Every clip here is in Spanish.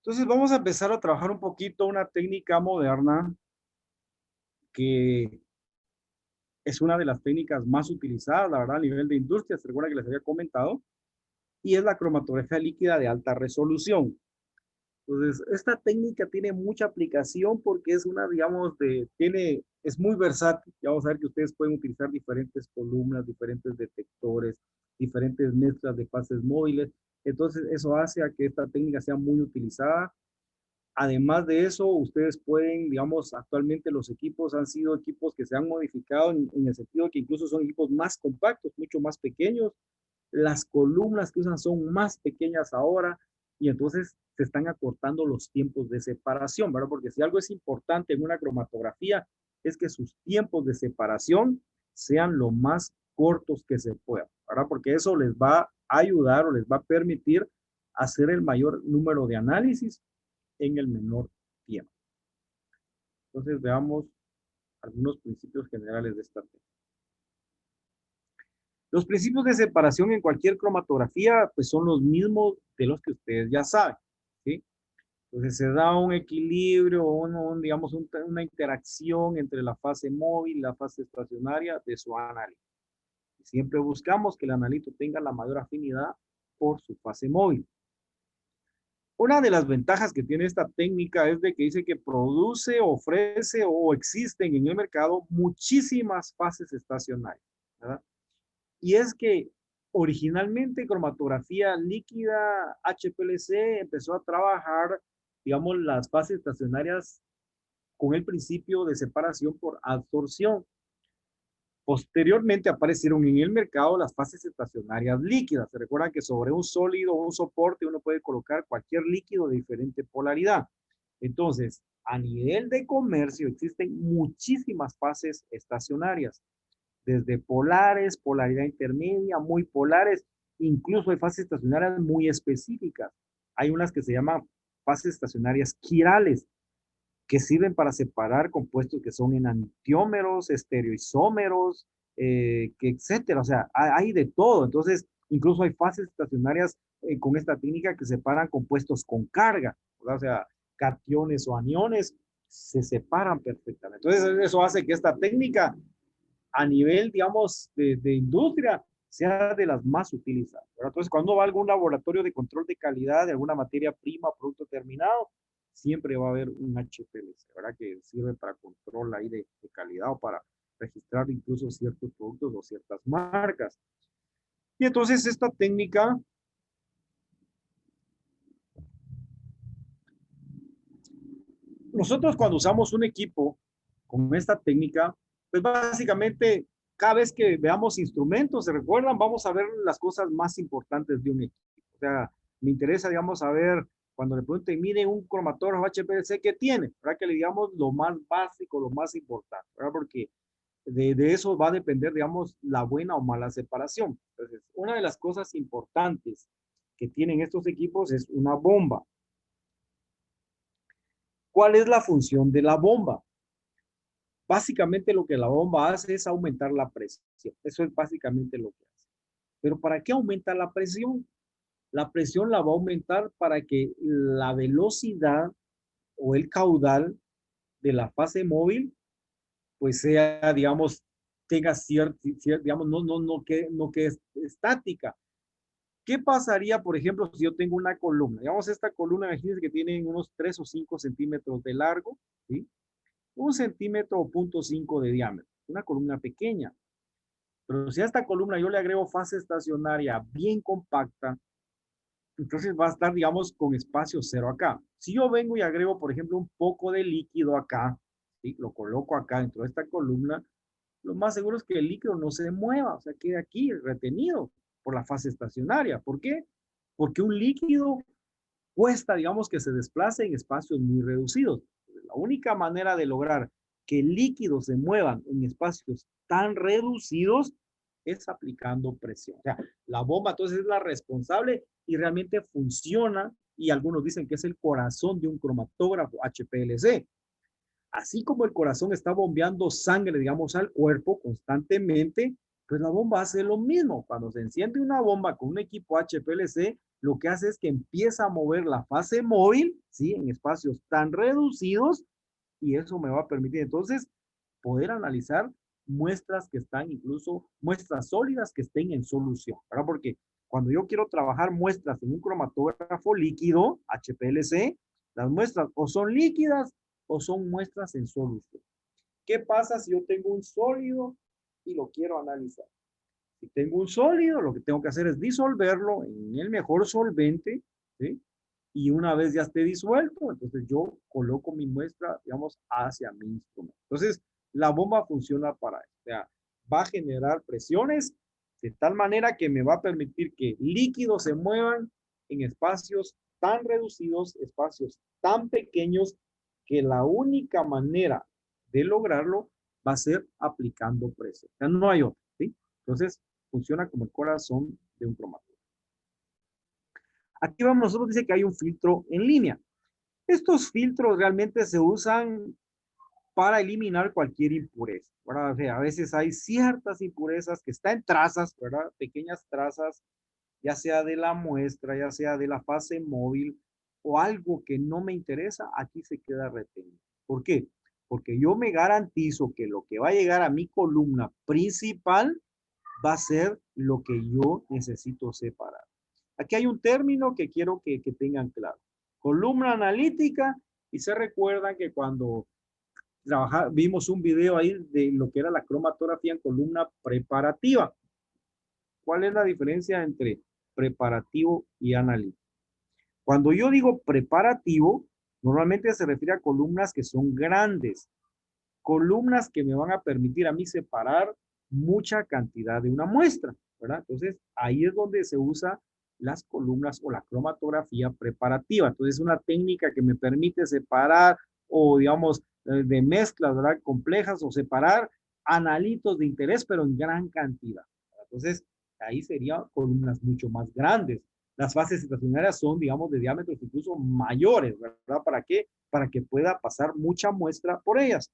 Entonces vamos a empezar a trabajar un poquito una técnica moderna que es una de las técnicas más utilizadas, la verdad, a nivel de industria. Se recuerda que les había comentado, y es la cromatografía líquida de alta resolución. Entonces, esta técnica tiene mucha aplicación porque es una, digamos, es muy versátil. Ya vamos a ver que ustedes pueden utilizar diferentes columnas, diferentes detectores, diferentes mezclas de fases móviles. Entonces, eso hace a que esta técnica sea muy utilizada. Además de eso, ustedes pueden, digamos, actualmente los equipos han sido equipos que se han modificado en el sentido que incluso son equipos más compactos, mucho más pequeños. Las columnas que usan son más pequeñas ahora y entonces se están acortando los tiempos de separación, ¿verdad? Porque si algo es importante en una cromatografía es que sus tiempos de separación sean lo más cortos que se puedan, ¿verdad? Porque eso les va a ayudar o les va a permitir hacer el mayor número de análisis en el menor tiempo. Entonces veamos algunos principios generales de esta técnica. Los principios de separación en cualquier cromatografía pues son los mismos de los que ustedes ya saben, ¿sí? Entonces se da un equilibrio, digamos, una interacción entre la fase móvil y la fase estacionaria de su analito. Siempre buscamos que el analito tenga la mayor afinidad por su fase móvil. Una de las ventajas que tiene esta técnica es de que dice que produce, ofrece o existen en el mercado muchísimas fases estacionarias, ¿verdad? Y es que originalmente cromatografía líquida HPLC empezó a trabajar, digamos, las fases estacionarias con el principio de separación por absorción. Posteriormente aparecieron en el mercado las fases estacionarias líquidas. Se recuerdan que sobre un sólido o un soporte uno puede colocar cualquier líquido de diferente polaridad. Entonces, a nivel de comercio existen muchísimas fases estacionarias, desde polares, polaridad intermedia, muy polares, incluso hay fases estacionarias muy específicas. Hay unas que se llaman fases estacionarias quirales, que sirven para separar compuestos que son enantiómeros, estereoisómeros, etcétera. O sea, hay de todo. Entonces, incluso hay fases estacionarias con esta técnica que separan compuestos con carga, ¿verdad? O sea, cationes o aniones se separan perfectamente. Entonces, eso hace que esta técnica a nivel, digamos, de industria sea de las más utilizadas, ¿verdad? Entonces, cuando va a algún laboratorio de control de calidad de alguna materia prima, producto terminado, siempre va a haber un HPLC, ¿verdad? Que sirve para control ahí de calidad o para registrar incluso ciertos productos o ciertas marcas. Y entonces esta técnica, nosotros cuando usamos un equipo con esta técnica, pues básicamente cada vez que veamos instrumentos, ¿se recuerdan? Vamos a ver las cosas más importantes de un equipo. O sea, me interesa, digamos, saber cuando le pregunten, mire un cromatógrafo HPLC, ¿qué tiene? ¿Verdad? Que le digamos lo más básico, lo más importante, ¿verdad? Porque de eso va a depender, digamos, la buena o mala separación. Entonces, una de las cosas importantes que tienen estos equipos es una bomba. ¿Cuál es la función de la bomba? Básicamente lo que la bomba hace es aumentar la presión. Eso es básicamente lo que hace. Pero ¿para qué aumenta la presión? La presión la va a aumentar para que la velocidad o el caudal de la fase móvil pues sea, digamos, tenga digamos, no que es estática. ¿Qué pasaría, por ejemplo, si yo tengo una columna? Digamos, esta columna, imagínense que tiene unos 3 o 5 centímetros de largo, ¿sí? 1 centímetro o 0.5 de diámetro. Una columna pequeña. Pero si a esta columna yo le agrego fase estacionaria bien compacta, entonces va a estar, digamos, con espacio cero acá. Si yo vengo y agrego, por ejemplo, un poco de líquido acá, ¿sí? Lo coloco acá dentro de esta columna, lo más seguro es que el líquido no se mueva, o sea, quede aquí retenido por la fase estacionaria. ¿Por qué? Porque un líquido cuesta, digamos, que se desplace en espacios muy reducidos. La única manera de lograr que líquidos se muevan en espacios tan reducidos es aplicando presión. O sea, la bomba entonces es la responsable y realmente funciona, y algunos dicen que es el corazón de un cromatógrafo HPLC. Así como el corazón está bombeando sangre, digamos, al cuerpo constantemente, pues la bomba hace lo mismo. Cuando se enciende una bomba con un equipo HPLC, lo que hace es que empieza a mover la fase móvil, ¿sí? En espacios tan reducidos, y eso me va a permitir entonces poder analizar muestras que están incluso, muestras sólidas que estén en solución, ¿verdad? Porque cuando yo quiero trabajar muestras en un cromatógrafo líquido, HPLC, las muestras o son líquidas o son muestras en solución. ¿Qué pasa si yo tengo un sólido y lo quiero analizar? Si tengo un sólido, lo que tengo que hacer es disolverlo en el mejor solvente, ¿sí? Y una vez ya esté disuelto, entonces yo coloco mi muestra, digamos, hacia mi instrumento. Entonces, la bomba funciona para eso. O sea, va a generar presiones de tal manera que me va a permitir que líquidos se muevan en espacios tan reducidos, espacios tan pequeños, que la única manera de lograrlo va a ser aplicando presión. O sea, no hay otra, ¿sí? Entonces, funciona como el corazón de un cromatógrafo. Aquí vamos, nosotros dice que hay un filtro en línea. Estos filtros realmente se usan para eliminar cualquier impureza, ¿verdad? O sea, a veces hay ciertas impurezas que están en trazas, ¿verdad? Pequeñas trazas, ya sea de la muestra, ya sea de la fase móvil o algo que no me interesa, aquí se queda retenido. ¿Por qué? Porque yo me garantizo que lo que va a llegar a mi columna principal va a ser lo que yo necesito separar. Aquí hay un término que quiero que tengan claro. Columna analítica, y se recuerdan que cuando vimos un video ahí de lo que era la cromatografía en columna preparativa. ¿Cuál es la diferencia entre preparativo y analítico? Cuando yo digo preparativo, normalmente se refiere a columnas que son grandes, columnas que me van a permitir a mí separar mucha cantidad de una muestra, ¿verdad? Entonces, ahí es donde se usa las columnas o la cromatografía preparativa. Entonces, es una técnica que me permite separar o, digamos, de mezclas, ¿verdad? Complejas o separar analitos de interés, pero en gran cantidad. Entonces, ahí serían columnas mucho más grandes. Las fases estacionarias son, digamos, de diámetros incluso mayores, ¿verdad? ¿Para qué? Para que pueda pasar mucha muestra por ellas.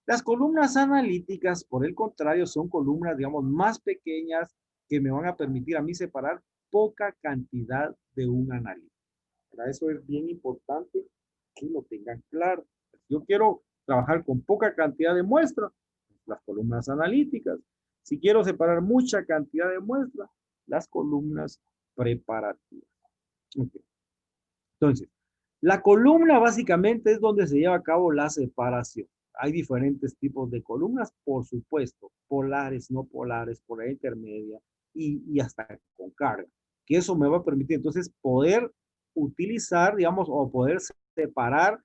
Las columnas analíticas, por el contrario, son columnas, digamos, más pequeñas que me van a permitir a mí separar poca cantidad de un analito. Para eso es bien importante que lo tengan claro. Si yo quiero trabajar con poca cantidad de muestras, las columnas analíticas. Si quiero separar mucha cantidad de muestras, las columnas preparativas. Okay. Entonces, la columna básicamente es donde se lleva a cabo la separación. Hay diferentes tipos de columnas, por supuesto, polares, no polares, polar intermedia y hasta con carga. Que eso me va a permitir entonces poder utilizar, digamos, o poder separar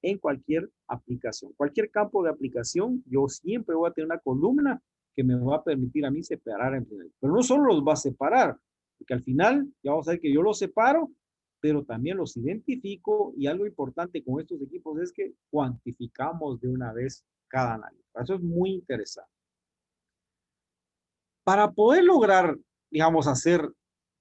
en cualquier aplicación. Cualquier campo de aplicación, yo siempre voy a tener una columna que me va a permitir a mí separar en general. Pero no solo los va a separar, porque al final ya vamos a ver que yo los separo, pero también los identifico y algo importante con estos equipos es que cuantificamos de una vez cada análisis. Eso es muy interesante. Para poder lograr, digamos, hacer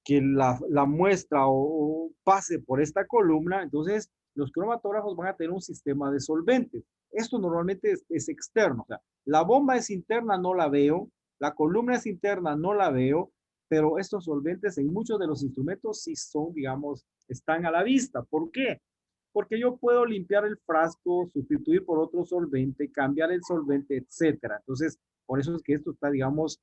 que la muestra o pase por esta columna, entonces los cromatógrafos van a tener un sistema de solventes. Esto normalmente es externo. O sea, la bomba es interna, no la veo. La columna es interna, no la veo. Pero estos solventes en muchos de los instrumentos sí son, digamos, están a la vista. ¿Por qué? Porque yo puedo limpiar el frasco, sustituir por otro solvente, cambiar el solvente, etcétera. Entonces, por eso es que esto está, digamos,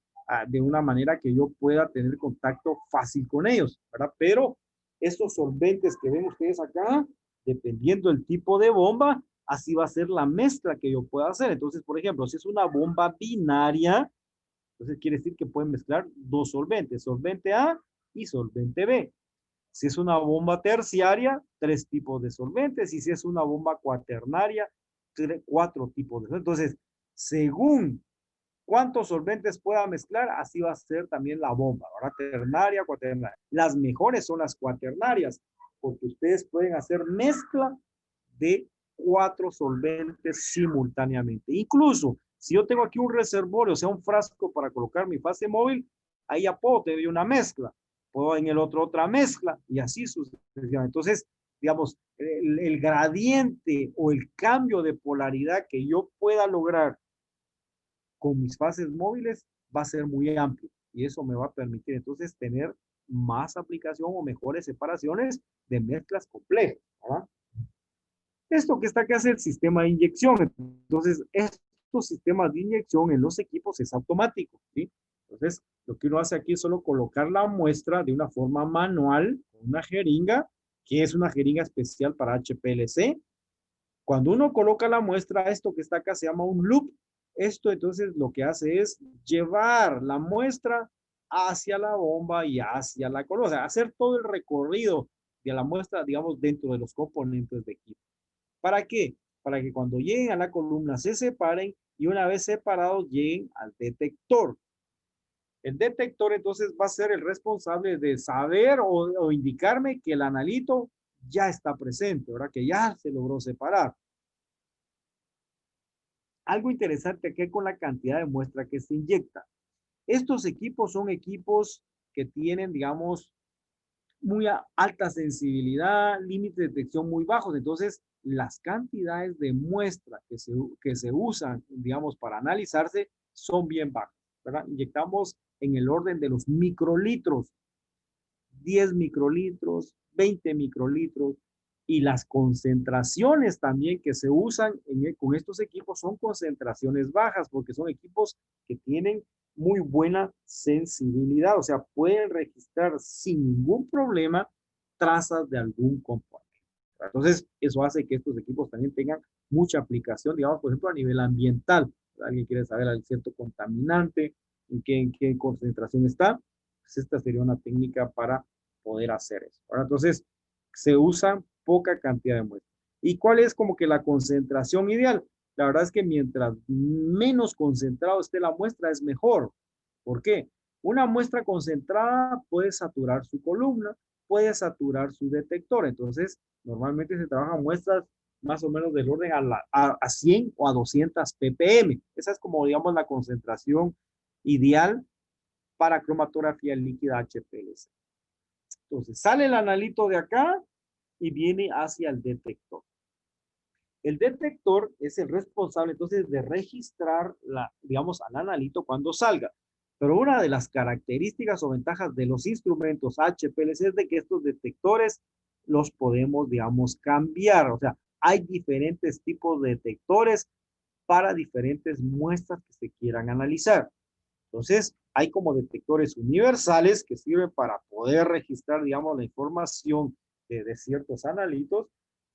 de una manera que yo pueda tener contacto fácil con ellos, ¿verdad? Pero estos solventes que ven ustedes acá, dependiendo del tipo de bomba, así va a ser la mezcla que yo pueda hacer. Entonces, por ejemplo, si es una bomba binaria, entonces quiere decir que pueden mezclar dos solventes, solvente A y solvente B. Si es una bomba terciaria, tres tipos de solventes. Y si es una bomba cuaternaria, cuatro tipos de solventes. Entonces, según cuántos solventes pueda mezclar, así va a ser también la bomba, ¿verdad? Ternaria, cuaternaria. Las mejores son las cuaternarias, porque ustedes pueden hacer mezcla de cuatro solventes simultáneamente. Incluso, si yo tengo aquí un reservorio, o sea, un frasco para colocar mi fase móvil, ahí ya puedo tener una mezcla. Puedo en el otro otra mezcla y así sucesivamente. Entonces, digamos, el gradiente o el cambio de polaridad que yo pueda lograr con mis fases móviles va a ser muy amplio y eso me va a permitir entonces tener más aplicación o mejores separaciones de mezclas complejas, ¿verdad? Esto que está acá es el sistema de inyección. Entonces, estos sistemas de inyección en los equipos es automático, ¿sí? Entonces, lo que uno hace aquí es solo colocar la muestra de una forma manual con una jeringa, que es una jeringa especial para HPLC. Cuando uno coloca la muestra, esto que está acá se llama un loop. Esto entonces lo que hace es llevar la muestra hacia la bomba y hacia la columna, o sea, hacer todo el recorrido de la muestra, digamos, dentro de los componentes de equipo. ¿Para qué? Para que cuando lleguen a la columna se separen y una vez separados lleguen al detector. El detector entonces va a ser el responsable de saber o indicarme que el analito ya está presente, ¿verdad? Que ya se logró separar. Algo interesante aquí con la cantidad de muestra que se inyecta. Estos equipos son equipos que tienen, digamos, muy alta sensibilidad, límites de detección muy bajos. Entonces, las cantidades de muestra que se usan, digamos, para analizarse son bien bajas, ¿verdad? Inyectamos en el orden de los microlitros, 10 microlitros, 20 microlitros, y las concentraciones también que se usan con estos equipos son concentraciones bajas, porque son equipos que tienen muy buena sensibilidad, o sea, pueden registrar sin ningún problema trazas de algún componente. Entonces, eso hace que estos equipos también tengan mucha aplicación, digamos, por ejemplo, a nivel ambiental. Alguien quiere saber al cierto contaminante, en qué concentración está, pues esta sería una técnica para poder hacer eso. Ahora, entonces, se usa poca cantidad de muestras. ¿Y cuál es como que la concentración ideal? La verdad es que mientras menos concentrado esté la muestra es mejor. ¿Por qué? Una muestra concentrada puede saturar su columna, puede saturar su detector. Entonces, normalmente se trabajan muestras más o menos del orden a 100 o a 200 ppm. Esa es como, digamos, la concentración ideal para cromatografía líquida HPLC. Entonces, sale el analito de acá y viene hacia el detector. El detector es el responsable entonces de registrar, digamos, al analito cuando salga. Pero una de las características o ventajas de los instrumentos HPLC es de que estos detectores los podemos, digamos, cambiar. O sea, hay diferentes tipos de detectores para diferentes muestras que se quieran analizar. Entonces, hay como detectores universales que sirven para poder registrar, digamos, la información de ciertos analitos,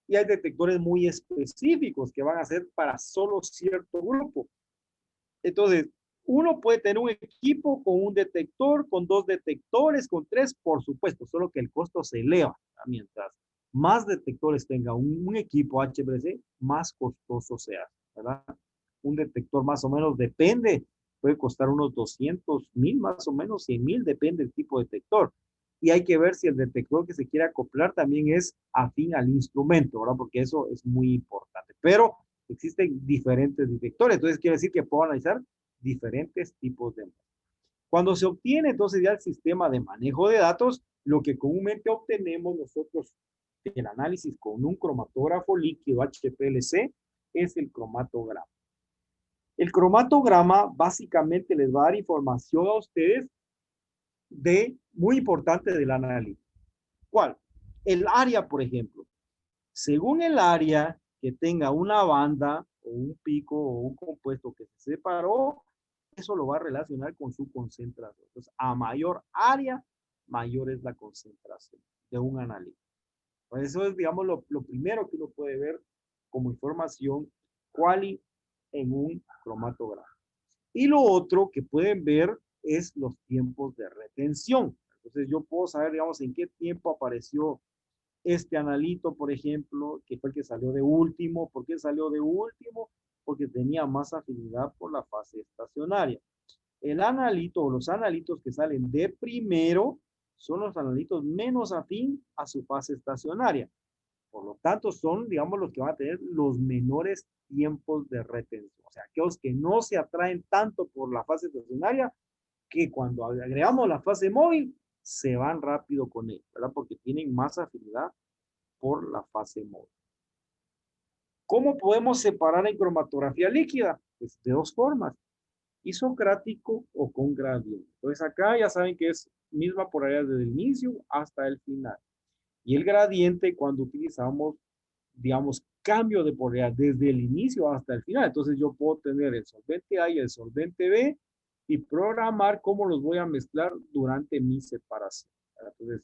y hay detectores muy específicos que van a ser para solo cierto grupo. Entonces, uno puede tener un equipo con un detector, con 2 detectores, con 3, por supuesto, solo que el costo se eleva. Mientras más detectores tenga un equipo HPLC, más costoso sea, ¿verdad? Un detector más o menos depende, puede costar unos 200,000 más o menos, 100,000, depende del tipo de detector. Y hay que ver si el detector que se quiere acoplar también es afín al instrumento, ¿verdad? Porque eso es muy importante. Pero existen diferentes detectores, entonces quiere decir que puedo analizar diferentes tipos de muestras. Cuando se obtiene entonces ya el sistema de manejo de datos, lo que comúnmente obtenemos nosotros del análisis con un cromatógrafo líquido HPLC es el cromatograma. El cromatograma básicamente les va a dar información a ustedes muy importante del análisis. ¿Cuál? El área, por ejemplo. Según el área que tenga una banda o un pico o un compuesto que se separó, eso lo va a relacionar con su concentración. Entonces, a mayor área, mayor es la concentración de un analito. Pues eso es, digamos, lo primero que uno puede ver como información quali en un cromatograma. Y lo otro que pueden ver es los tiempos de retención. Entonces, yo puedo saber, digamos, en qué tiempo apareció este analito, por ejemplo, que fue el que salió de último. ¿Por qué salió de último? Porque tenía más afinidad por la fase estacionaria. El analito o los analitos que salen de primero son los analitos menos afín a su fase estacionaria. Por lo tanto, son, digamos, los que van a tener los menores tiempos de retención. O sea, aquellos que no se atraen tanto por la fase estacionaria, que cuando agregamos la fase móvil, se van rápido con él, ¿verdad? Porque tienen más afinidad por la fase móvil. ¿Cómo podemos separar en cromatografía líquida? Pues de dos formas. isocrático o con gradiente. Entonces acá ya saben que es misma polaridad desde el inicio hasta el final. Y el gradiente cuando utilizamos, digamos, cambio de polaridad desde el inicio hasta el final. Entonces yo puedo tener el solvente A y el solvente B y programar cómo los voy a mezclar durante mi separación. Entonces,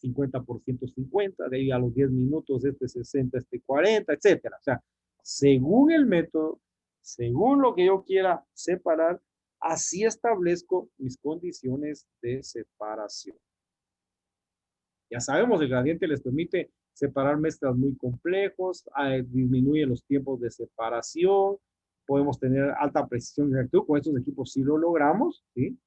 50% 50, de ahí a los 10 minutos este 60, este 40, etcétera. O sea, según el método, según lo que yo quiera separar, así establezco mis condiciones de separación. Ya sabemos, el gradiente les permite separar mezclas muy complejos, disminuye los tiempos de separación, podemos tener alta precisión y exactitud, con estos equipos sí lo logramos, ¿sí?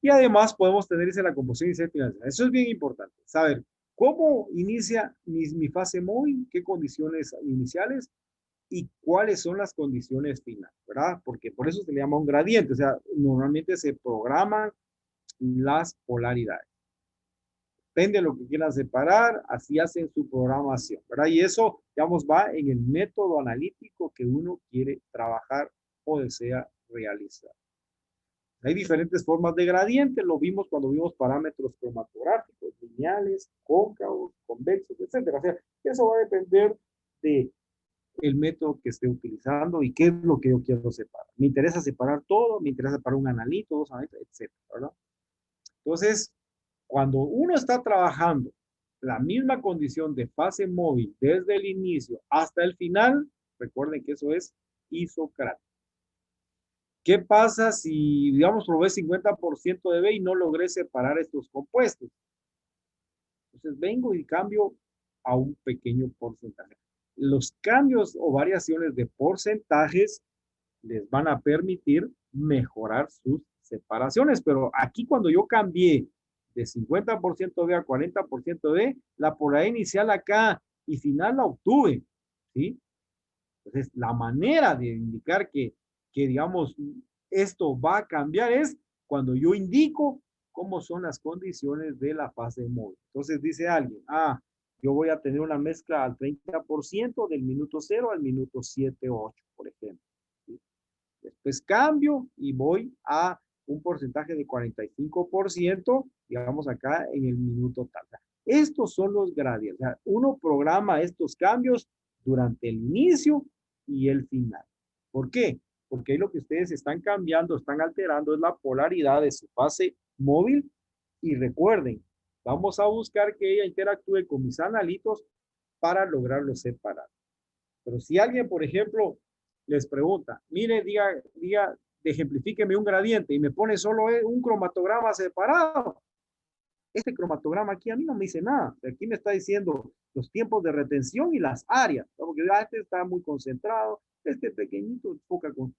Y además podemos tener la composición inicial y finalizada. Eso es bien importante, saber cómo inicia mi fase móvil, qué condiciones iniciales y cuáles son las condiciones finales, ¿verdad? Porque por eso se le llama un gradiente, o sea, normalmente se programan las polaridades. Depende de lo que quieran separar, así hacen su programación, ¿verdad? Y eso, digamos, va en el método analítico que uno quiere trabajar o desea realizar. Hay diferentes formas de gradiente, lo vimos cuando vimos parámetros cromatográficos, lineales, cóncavos, convexos, etcétera. O sea, eso va a depender de el método que esté utilizando y qué es lo que yo quiero separar. Me interesa separar todo, me interesa separar un analito, dos analitos, etcétera, ¿verdad? Entonces, cuando uno está trabajando la misma condición de fase móvil desde el inicio hasta el final, recuerden que eso es isocrático. ¿Qué pasa si, digamos, probé 50% de B y no logré separar estos compuestos? Entonces vengo y cambio a un pequeño porcentaje. Los cambios o variaciones de porcentajes les van a permitir mejorar sus separaciones, pero aquí cuando yo cambié de 50% B a 40% B, la polaridad inicial acá y final la obtuve, ¿sí? Entonces, la manera de indicar que, digamos, esto va a cambiar es cuando yo indico cómo son las condiciones de la fase móvil. Entonces, dice alguien, yo voy a tener una mezcla al 30% del minuto 0 al minuto 7, 8, por ejemplo. ¿Sí? Después cambio y voy a un porcentaje de 45%, digamos acá en el minuto tal. Estos son los gradientes. O sea, uno programa estos cambios durante el inicio y el final. ¿Por qué? Porque ahí lo que ustedes están cambiando, están alterando es la polaridad de su fase móvil. Y recuerden, vamos a buscar que ella interactúe con mis analitos para lograrlo separar. Pero si alguien, por ejemplo, les pregunta, mire, ejemplifíqueme un gradiente y me pone solo un cromatograma separado, este cromatograma aquí a mí no me dice nada. Aquí me está diciendo los tiempos de retención y las áreas, ¿no? Porque este está muy concentrado, este pequeñito, poca con...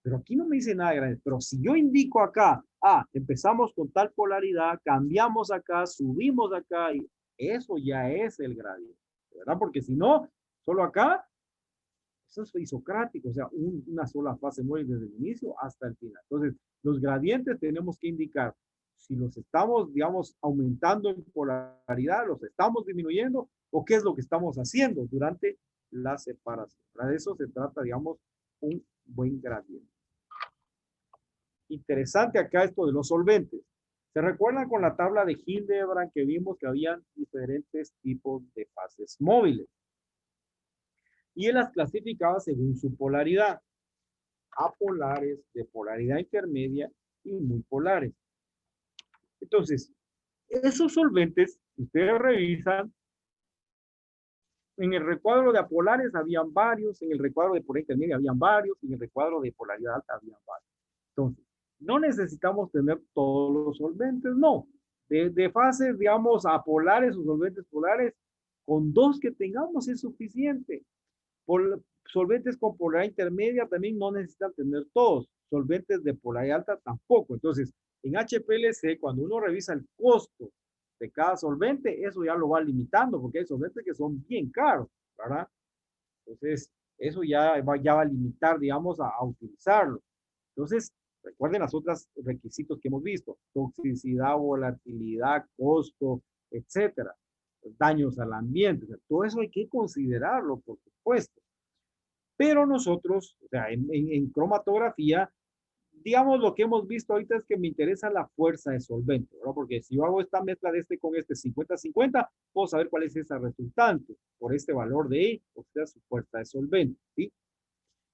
Pero aquí no me dice nada grande. Pero si yo indico acá, empezamos con tal polaridad, cambiamos acá, subimos acá, y eso ya es el gradiente, ¿verdad? Porque si no, solo acá, eso es isocrático, o sea, una sola fase móvil desde el inicio hasta el final. Entonces, los gradientes tenemos que indicar si los estamos, digamos, aumentando en polaridad, los estamos disminuyendo, o qué es lo que estamos haciendo durante la separación. Para eso se trata, digamos, un buen gradiente. Interesante acá esto de los solventes. ¿Se recuerdan con la tabla de Hildebrand que vimos que habían diferentes tipos de fases móviles? Y él las clasificaba según su polaridad. Apolares, de polaridad intermedia y muy polares. Entonces, esos solventes, si ustedes revisan, en el recuadro de apolares habían varios, en el recuadro de polaridad intermedia habían varios, en el recuadro de polaridad alta habían varios. Entonces, no necesitamos tener todos los solventes, no. De fases, digamos, apolares o solventes polares, con dos que tengamos es suficiente. Solventes con polaridad intermedia también no necesitan tener todos. Solventes de polaridad alta tampoco. Entonces, en HPLC, cuando uno revisa el costo de cada solvente, eso ya lo va limitando, porque hay solventes que son bien caros, ¿verdad? Entonces, eso ya va a limitar, digamos, a utilizarlo. Entonces, recuerden las otras requisitos que hemos visto: toxicidad, volatilidad, costo, etcétera, daños al ambiente. O sea, todo eso hay que considerarlo, por supuesto. Pero nosotros, o sea, en cromatografía, digamos, lo que hemos visto ahorita es que me interesa la fuerza de solvente, ¿verdad? Porque si yo hago esta mezcla de este con este 50-50, puedo saber cuál es esa resultante por este valor de E, o sea, su fuerza de solvente, ¿sí?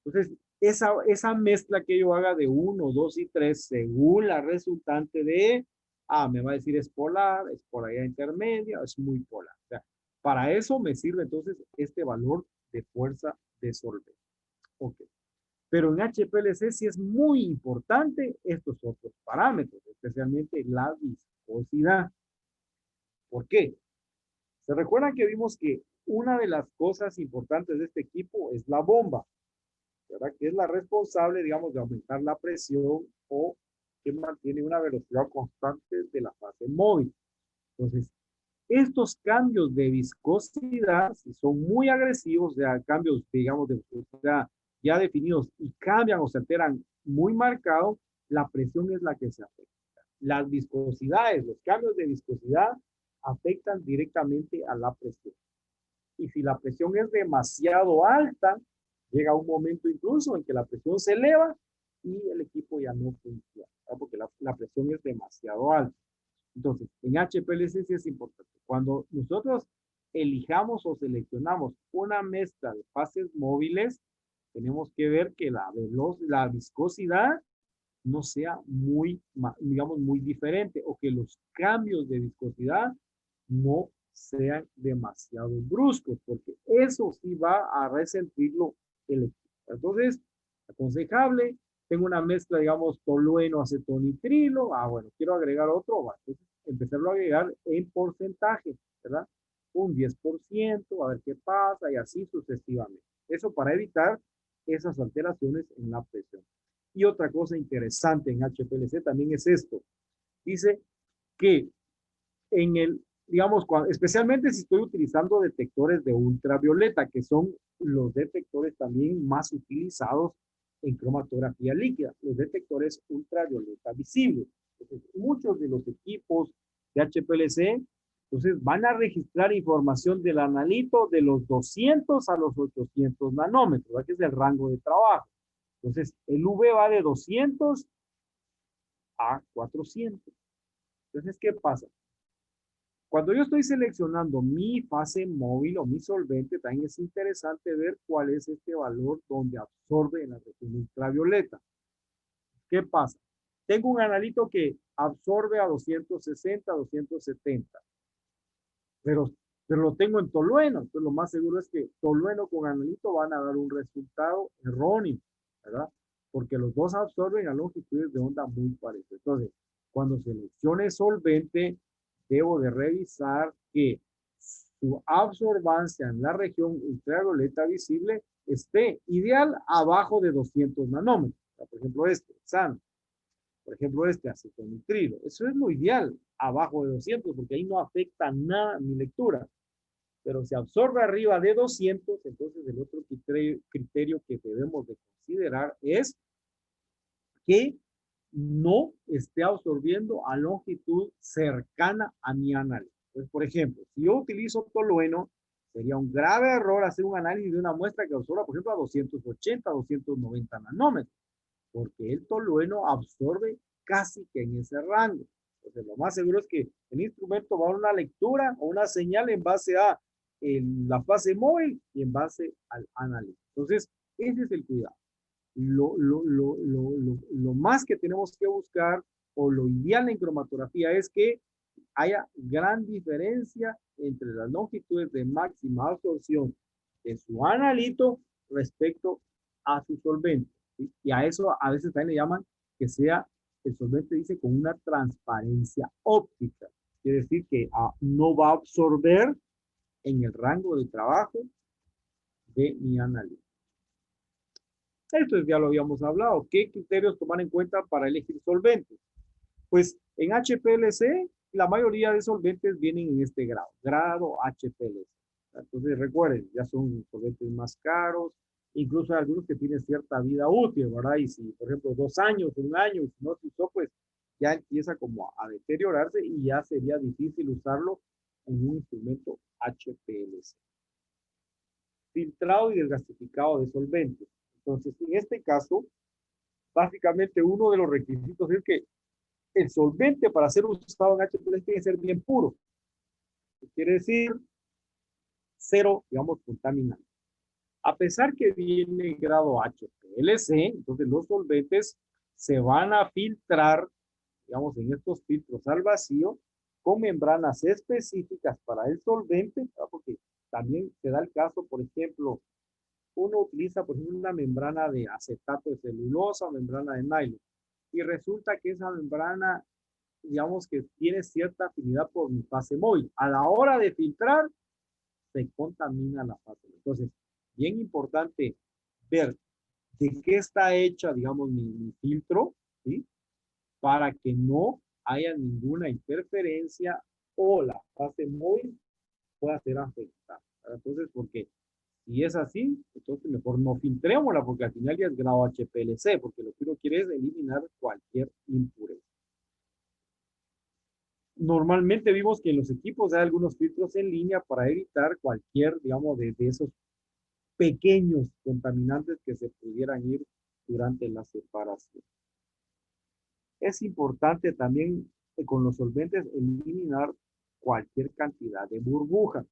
Entonces, esa mezcla que yo haga de 1, 2 y 3, según la resultante de E, me va a decir es polaridad intermedia, es muy polar. O sea, para eso me sirve entonces este valor de fuerza de solvente. Ok. Pero en HPLC sí es muy importante estos otros parámetros, especialmente la viscosidad. ¿Por qué? ¿Se recuerdan que vimos que una de las cosas importantes de este equipo es la bomba, ¿verdad? Que es la responsable, digamos, de aumentar la presión o que mantiene una velocidad constante de la fase móvil. Entonces, estos cambios de viscosidad, si son muy agresivos, o sea, cambios, digamos, de viscosidad ya definidos y cambian o se alteran muy marcado, la presión es la que se afecta. Las viscosidades, los cambios de viscosidad afectan directamente a la presión. Y si la presión es demasiado alta, llega un momento incluso en que la presión se eleva y el equipo ya no funciona, ¿verdad? Porque la presión es demasiado alta. Entonces, en HPLC sí es importante. Cuando nosotros elijamos o seleccionamos una mezcla de fases móviles, tenemos que ver que la viscosidad no sea muy, digamos, muy diferente o que los cambios de viscosidad no sean demasiado bruscos, porque eso sí va a resentirlo el equipo. Entonces, aconsejable, tengo una mezcla, digamos, tolueno, acetonitrilo, bueno, quiero agregar otro, entonces empezarlo a agregar en porcentaje, ¿verdad? Un 10%, a ver qué pasa y así sucesivamente. Eso para evitar esas alteraciones en la presión. Y otra cosa interesante en HPLC también es esto. Dice que en digamos, especialmente si estoy utilizando detectores de ultravioleta, que son los detectores también más utilizados en cromatografía líquida, los detectores ultravioleta visibles. Entonces, muchos de los equipos de HPLC, entonces van a registrar información del analito de los 200 a los 800 nanómetros, ¿verdad? Que es el rango de trabajo. Entonces, el V va de 200 a 400. Entonces, ¿qué pasa? Cuando yo estoy seleccionando mi fase móvil o mi solvente, también es interesante ver cuál es este valor donde absorbe en la región ultravioleta. ¿Qué pasa? Tengo un analito que absorbe a 260, 270, pero, pero lo tengo en tolueno. Entonces, lo más seguro es que tolueno con analito van a dar un resultado erróneo, ¿verdad? Porque los dos absorben a longitudes de onda muy parecidas. Entonces, cuando seleccione solvente, debo de revisar que su absorbancia en la región ultravioleta visible esté ideal abajo de 200 nanómetros. Por ejemplo, este, SAN. Por ejemplo, este acetonitrilo. Eso es lo ideal, abajo de 200, porque ahí no afecta nada mi lectura. Pero si absorbe arriba de 200, entonces el otro criterio que debemos de considerar es que no esté absorbiendo a longitud cercana a mi análisis. Entonces, por ejemplo, si yo utilizo tolueno, sería un grave error hacer un análisis de una muestra que absorba, por ejemplo, a 280, 290 nanómetros, porque el tolueno absorbe casi que en ese rango. Entonces, lo más seguro es que el instrumento va a una lectura o una señal en base a la fase móvil y en base al análisis. Entonces, ese es el cuidado. Lo más que tenemos que buscar o lo ideal en cromatografía es que haya gran diferencia entre las longitudes de máxima absorción de su analito respecto a su solvente, ¿sí? Y a eso a veces también le llaman que sea, el solvente dice con una transparencia óptica. Quiere decir que no va a absorber en el rango de trabajo de mi analito. Esto ya lo habíamos hablado. ¿Qué criterios tomar en cuenta para elegir solventes? Pues en HPLC, la mayoría de solventes vienen en este grado, grado HPLC. Entonces recuerden, ya son solventes más caros, incluso hay algunos que tienen cierta vida útil, ¿verdad? Y si, por ejemplo, 2 años, 1 año, si no se usó, pues ya empieza como a deteriorarse y ya sería difícil usarlo en un instrumento HPLC. filtrado y desgasificado de solventes. Entonces, en este caso, básicamente uno de los requisitos es que el solvente para ser usado en HPLC tiene que ser bien puro. Quiere decir cero, digamos, contaminante. A pesar que viene grado HPLC, entonces los solventes se van a filtrar, digamos, en estos filtros al vacío con membranas específicas para el solvente, porque también se da el caso, por ejemplo, uno utiliza, por ejemplo, una membrana de acetato de celulosa o membrana de nylon, y resulta que esa membrana, digamos que tiene cierta afinidad por mi fase móvil. A la hora de filtrar, se contamina la fase. Entonces, bien importante ver de qué está hecha, digamos, mi filtro, ¿sí? Para que no haya ninguna interferencia o la fase móvil pueda ser afectada. Entonces, porque si es así, entonces mejor no filtrémosla, porque al final ya es grado HPLC, porque lo que uno quiere es eliminar cualquier impureza. Normalmente vimos que en los equipos hay algunos filtros en línea para evitar cualquier, digamos, de esos pequeños contaminantes que se pudieran ir durante la separación. Es importante también con los solventes eliminar cualquier cantidad de burbujas.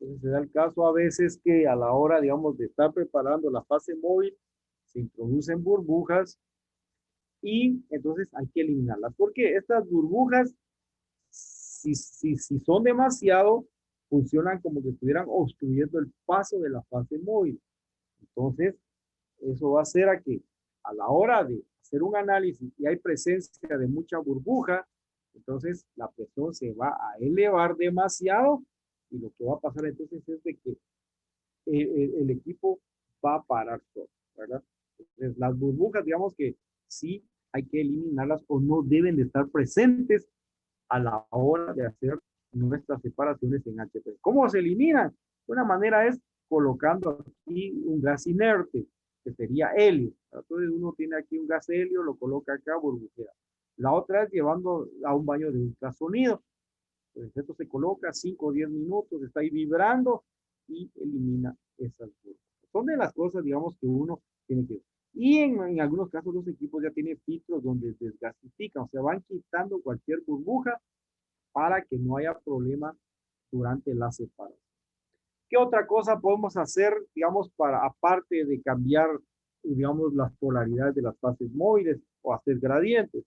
Entonces se da el caso a veces que a la hora, digamos, de estar preparando la fase móvil, se introducen burbujas y entonces hay que eliminarlas. Porque estas burbujas, si son demasiado, funcionan como que estuvieran obstruyendo el paso de la fase móvil. Entonces, eso va a hacer a que a la hora de hacer un análisis y hay presencia de mucha burbuja, entonces la presión se va a elevar demasiado y lo que va a pasar entonces es de que el equipo va a parar todo, ¿verdad? Entonces, las burbujas, digamos que sí hay que eliminarlas o no deben de estar presentes a la hora de hacer nuestras separaciones en HP. ¿Cómo se eliminan? Una manera es colocando aquí un gas inerte, que sería helio. Entonces uno tiene aquí un gas helio, lo coloca acá, burbujea. La otra es llevando a un baño de ultrasonido. Entonces esto se coloca 5 o 10 minutos, está ahí vibrando y elimina esas burbujas. Son de las cosas, digamos, que uno tiene que ver. Y en algunos casos los equipos ya tienen filtros donde desgasifican, o sea, van quitando cualquier burbuja para que no haya problema durante la separación. ¿Qué otra cosa podemos hacer, digamos, para, aparte de cambiar, digamos, las polaridades de las fases móviles o hacer gradientes?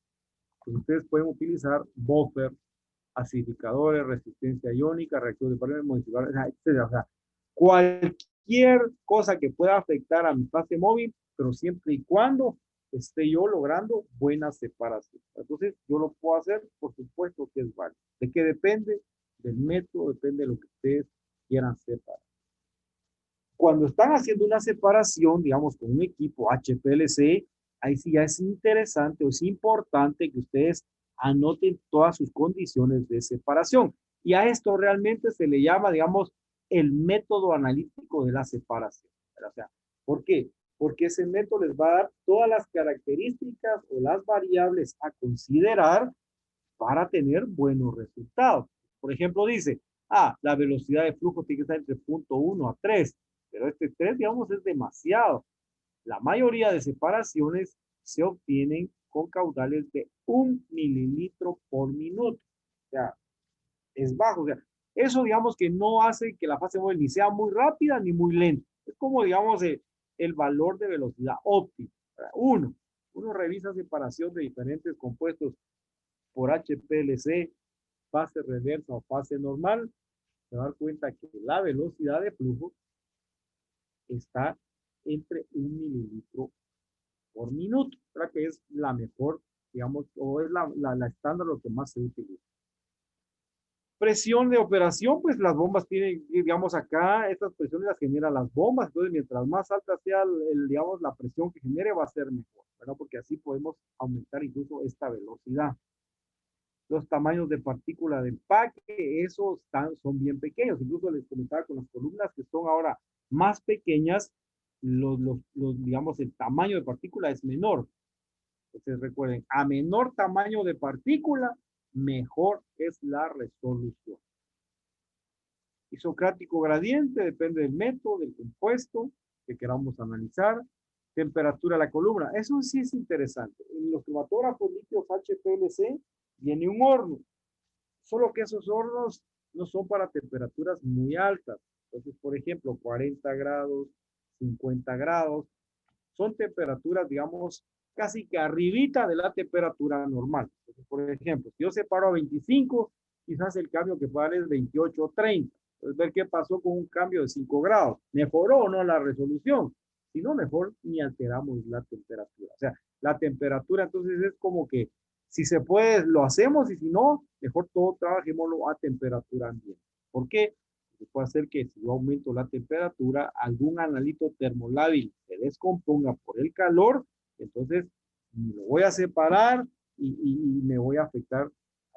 Pues ustedes pueden utilizar buffer, acidificadores, resistencia iónica, reactores de paredes modificables, etc. O sea, cualquier cosa que pueda afectar a mi fase móvil, pero siempre y cuando esté yo logrando buena separación. Entonces, yo lo puedo hacer, por supuesto que es válido. ¿De qué depende? Del método, depende de lo que ustedes quieran separar. Cuando están haciendo una separación, digamos, con un equipo HPLC, ahí sí ya es interesante o es importante que ustedes anoten todas sus condiciones de separación. Y a esto realmente se le llama, digamos, el método analítico de la separación. O sea, ¿por qué? Porque ese método les va a dar todas las características o las variables a considerar para tener buenos resultados. Por ejemplo, dice, la velocidad de flujo tiene que estar entre 0.1 a 3, pero este 3, digamos, es demasiado. La mayoría de separaciones se obtienen con caudales de 1 mililitro por minuto. O sea, es bajo. O sea, eso, digamos, que no hace que la fase móvil ni sea muy rápida ni muy lenta. Es como, digamos, el valor de velocidad óptima. Uno revisa separación de diferentes compuestos por HPLC, fase reversa o fase normal, se va a dar cuenta que la velocidad de flujo está entre 1 mililitro por minuto, ¿verdad? Que es la mejor, digamos, o es la estándar, lo que más se utiliza. Presión de operación, pues las bombas tienen, digamos, acá, estas presiones las generan las bombas, entonces mientras más alta sea, digamos, la presión que genere va a ser mejor, ¿verdad? Porque así podemos aumentar incluso esta velocidad. Los tamaños de partícula de empaque, esos son bien pequeños. Incluso les comentaba con las columnas que son ahora más pequeñas, digamos, el tamaño de partícula es menor. Entonces recuerden, a menor tamaño de partícula, mejor es la resolución. Isocrático gradiente, depende del método, del compuesto que queramos analizar. Temperatura de la columna. Eso sí es interesante. En los cromatógrafos líquidos HPLC viene un horno. Solo que esos hornos no son para temperaturas muy altas. Entonces, por ejemplo, 40 grados, 50 grados, son temperaturas, digamos, casi que arribita de la temperatura normal. Entonces, por ejemplo, si yo separo a 25, quizás el cambio que pueda dar es 28 o 30. Entonces, ver qué pasó con un cambio de 5 grados. ¿Mejoró o no la resolución? Si no, mejor ni alteramos la temperatura. O sea, la temperatura entonces es como que si se puede, lo hacemos y si no, mejor todo trabajémoslo a temperatura ambiente. ¿Por qué? Porque puede hacer que si yo aumento la temperatura, algún analito termolábil se descomponga por el calor, entonces lo voy a separar y me voy a afectar,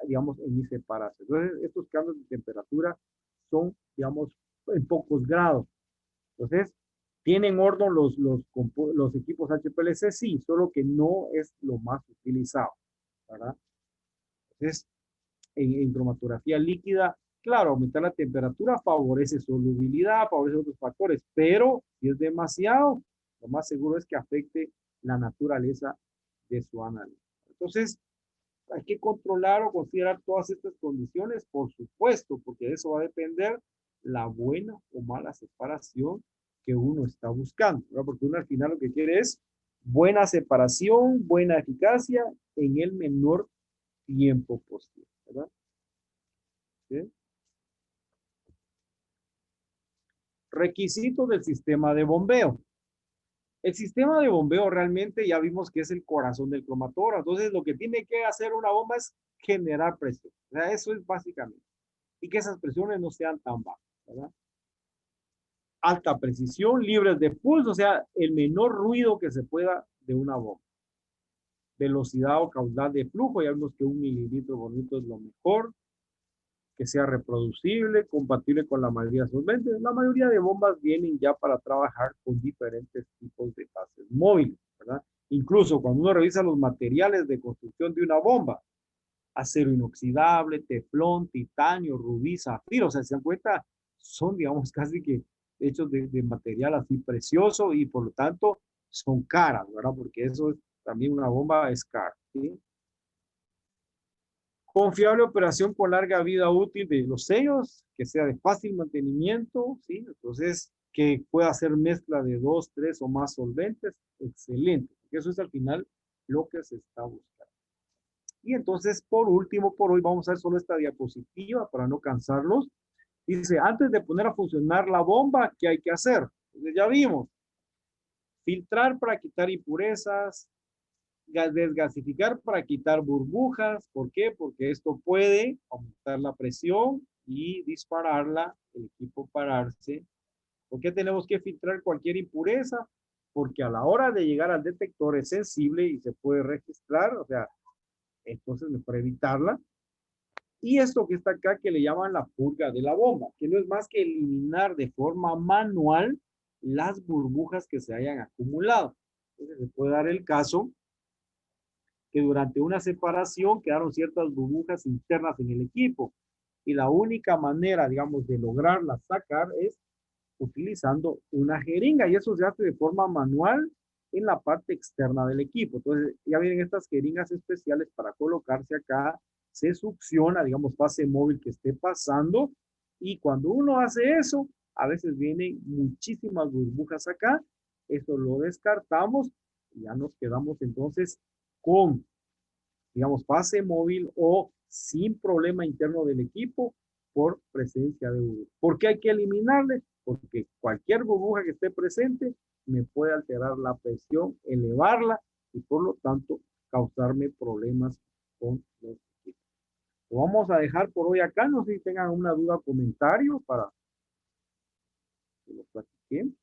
digamos, en mi separación. Entonces, estos cambios de temperatura son, digamos, en pocos grados. Entonces, ¿tienen horno los equipos HPLC? Sí, solo que no es lo más utilizado, ¿verdad? Entonces, en cromatografía líquida, claro, aumentar la temperatura favorece solubilidad, favorece otros factores, pero si es demasiado, lo más seguro es que afecte la naturaleza de su análisis. Entonces, hay que controlar o considerar todas estas condiciones, por supuesto, porque de eso va a depender la buena o mala separación que uno está buscando, ¿verdad? Porque uno al final lo que quiere es buena separación, buena eficacia en el menor tiempo posible, ¿verdad? ¿Sí? Requisitos del sistema de bombeo. El sistema de bombeo realmente ya vimos que es el corazón del cromatógrafo. Entonces, lo que tiene que hacer una bomba es generar presión. O sea, eso es básicamente. Y que esas presiones no sean tan bajas, ¿verdad? Alta precisión, libres de pulso, o sea, el menor ruido que se pueda de una bomba. Velocidad o caudal de flujo, ya vimos que 1 mililitro por minuto es lo mejor. Que sea reproducible, compatible con la mayoría de solventes. La mayoría de bombas vienen ya para trabajar con diferentes tipos de fases móviles, ¿verdad? Incluso cuando uno revisa los materiales de construcción de una bomba, acero inoxidable, teflón, titanio, rubí, zafiro, o sea, se dan cuenta, son, digamos, casi que hechos de material así precioso y por lo tanto son caras, ¿verdad? Porque eso es también una bomba es cara, ¿sí? Confiable operación con larga vida útil de los sellos, que sea de fácil mantenimiento, ¿sí? Entonces, que pueda hacer mezcla de 2, 3 o más solventes, excelente. Eso es al final lo que se está buscando. Y entonces, por último, por hoy vamos a ver solo esta diapositiva para no cansarlos. Dice, antes de poner a funcionar la bomba, ¿qué hay que hacer? Entonces, ya vimos, filtrar para quitar impurezas, desgasificar para quitar burbujas. ¿Por qué? Porque esto puede aumentar la presión y dispararla, el equipo pararse. ¿Por qué tenemos que filtrar cualquier impureza? Porque a la hora de llegar al detector es sensible y se puede registrar, o sea, entonces mejor evitarla. Y esto que está acá que le llaman la purga de la bomba, que no es más que eliminar de forma manual las burbujas que se hayan acumulado. Entonces se puede dar el caso que durante una separación quedaron ciertas burbujas internas en el equipo y la única manera, digamos, de lograrlas sacar es utilizando una jeringa y eso se hace de forma manual en la parte externa del equipo. Entonces ya vienen estas jeringas especiales para colocarse acá, se succiona, digamos, fase móvil que esté pasando y cuando uno hace eso, a veces vienen muchísimas burbujas acá, eso lo descartamos y ya nos quedamos entonces con, digamos, fase móvil o sin problema interno del equipo por presencia de burbuja. ¿Por qué hay que eliminarle? Porque cualquier burbuja que esté presente me puede alterar la presión, elevarla y por lo tanto causarme problemas con los equipos. Lo vamos a dejar por hoy acá. No sé si tengan una duda o comentario para que lo platiquen.